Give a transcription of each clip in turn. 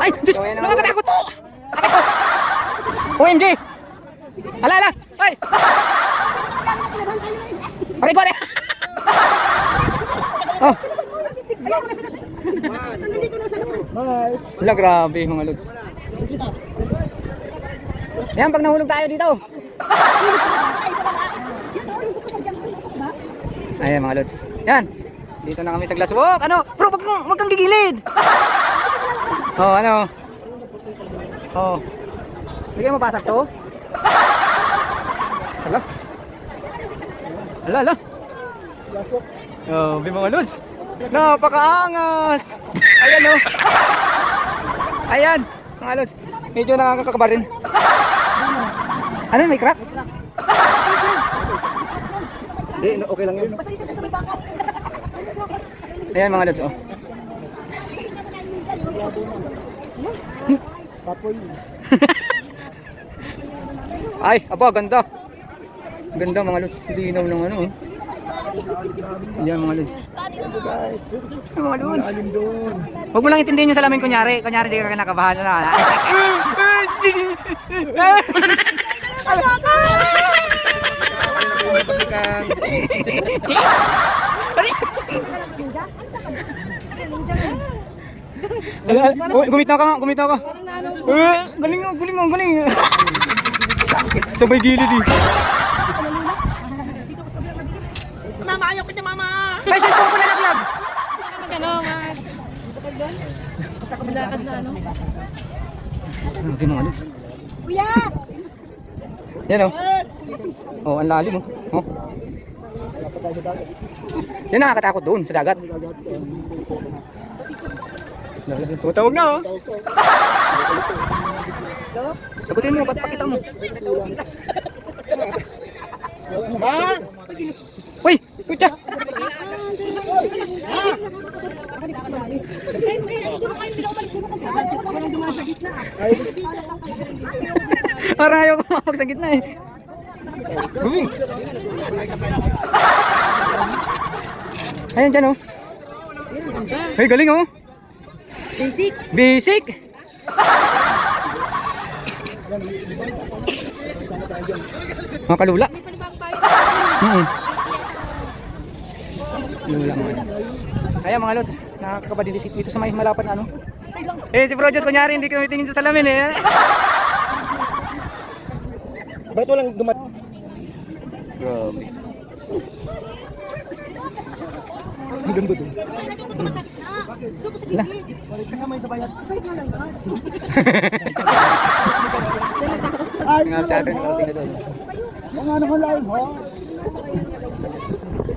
Ay, Diyos! Nakakatakot po! Takot po! OMG! Ala, ala! Ay! Pare, pare! Oh! Wala, grabe mga lods. Ayan, pag nahulog tayo dito. Ayan mga lods. Yan. Dito na kami sa glass walk. Ano? Bro, wag kang gigilid. Oh, ano? Oh. Hindi kayo mapasok to? Hala. Hala, hala. Oh, mga lods. Napakaangas. Ayan oh. Ayan, mga lods. Medyo nakakakaba rin. Ano, may crack? Hindi, okay lang yun. Ayan mga lods, oh. Ay, aba, ganda. Ganda mga lods. Linaw ng ano, oh. Ayan mga lods. Ayan mga lods. Huwag mo lang intindihin yung salamin kunyari. Kunyari di ka kinakabahan na. Gumitaw ka nga, gumitaw ka. Galing nga, galing nga, galing. Sabay gilid eh. Mama, ayaw ko niya mama. May cellphone ko nalaglag. Magano, man. Basta kabilakad na ano. Ano din mga lods? Kuya! Yan oh. Oh, ang lalim oh. Oh. Yan nakakatakot doon sa dagat. Tumutawag na oh. Sagutin mo, pakita mo. Ma! Uy! Kucha! Parang ayaw ko mapag sa gitna eh. Bumi! Ayan dyan oh. Ay galing oh. Basic. Basic. Mga kalula. Lula mga. Ayan mga lods, nakakabadilisip dito sa may malapad na ano. Eh si Projos kunyari hindi kami tingin sa salamin eh. Ba't walang dumat? Grabe. Ang ganda doon. Lah. Ngap sa atin ang tingin doon. Mga ano live ha?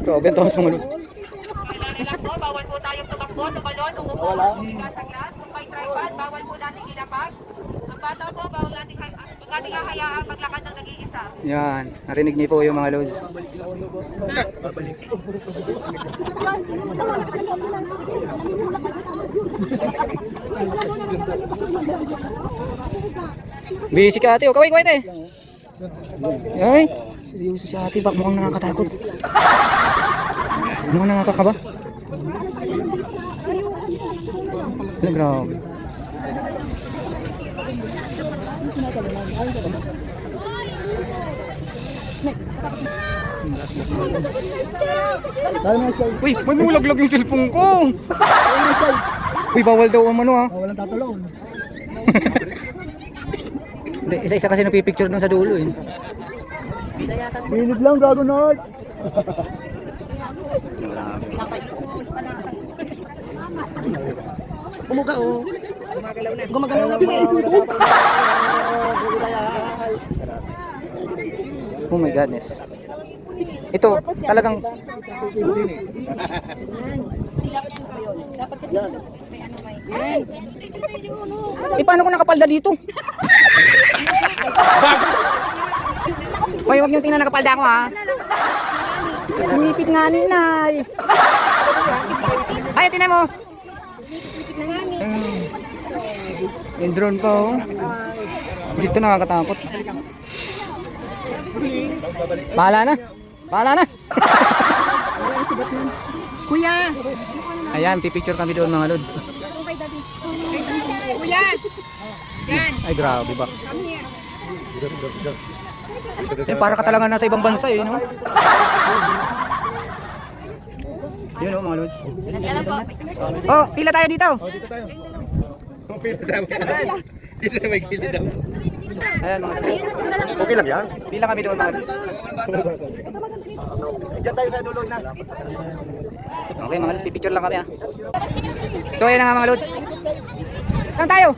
Grabe ang taas mga lods. Bawal po tayong tumakbo, tumalon, umupo, humiga sa glass, kung may tripod, bawal po nating ilapag. Ang bata po, bawal nating hahayaan maglakad ng nag-iisa. Yan, narinig niyo po yung mga lods. Busy ka ate, kaway kaway ate. Ay, seryoso si ate, bak mukhang nakakatakot. Mukhang nakakakaba. Ano, grabe. Uy, may mulaglag yung cellphone ko. Uy, bawal daw ang ano ha. Walang tatulong. Hindi, isa-isa kasi napipicture dun sa dulo eh. Sinip lang, Dragon Heart. Umuga oh. Gumagalaw na. Oh my goodness. Ito talagang paano ko nakapalda dito? Hoy, wag niyo tingnan nakapalda ko ha. Umipit nga ni Nay. Ay, tingnan mo. Yung drone pa oh. Dito nakakatakot. Bahala na. Bahala na. Kuya! Ayan, pipicture kami doon mga lods. Kuya! Yan! Ay, grabe ba? Eh, para ka talaga nasa ibang bansa eh, no? Yun o, mga lods. Oh, pila tayo dito. Dito tayo. Dito na may gilid daw. Ayan, mga lods. Okay lang yan. Pila kami doon, mga lods. Diyan tayo sa dulo na. Okay, mga lods, pipicture lang kami ah. So, ayan na nga mga lods. Saan tayo?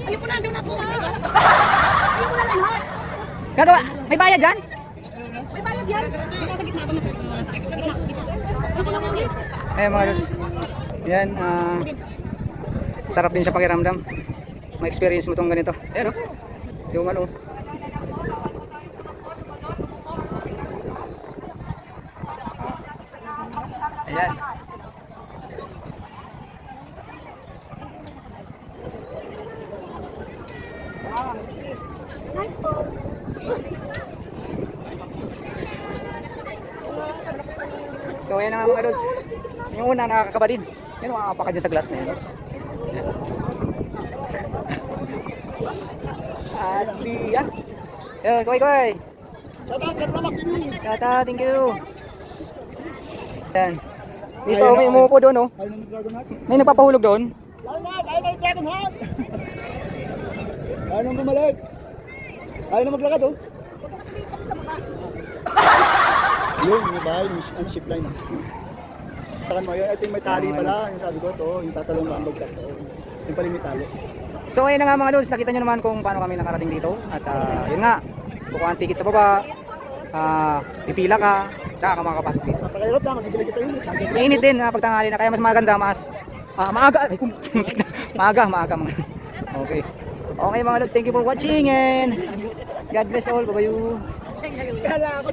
Ayun ko na, doon ako! Ayun ko na lang, ha? Gagawa, may bayad dyan? May bayad yan! Sa gitna ba? Ayan mga lods. Yan, sarap din sa pakiramdam. Ma-experience mo itong ganito. Ayan o. Yung ano. Ayan. So ayan na nga mga lods. Yung una nakakakaba din. Yan makakapaka dyan sa glass na yun. Ayan. At diyan. Yun, koy. Tata, thank you. Yan. Dito may umuupo doon oh. May nagpapahulog doon. Ayaw na Dragon Heart! Ayaw na bumalik! Ayaw na maglakad oh! Yun, yung bahay, yung ship line. Takan mo yun, ito yung may tali pala, yung sabi ko to, yung tatalong na ang bagsak to. Yung pala yung may tali. So ayun na nga mga lods, nakita nyo naman kung paano kami nakarating dito. At yun nga, kukuha ang ticket sa baba, pipila ka, tsaka ka makakapasok dito. Napakahirap lang, magigilid ka yun. Mainit din pagtanghali na, kaya mas maganda, mas maaga. Ay, maaga mga. Okay. Okay mga lods, thank you for watching and God bless all. Bye-bye. Kala ako,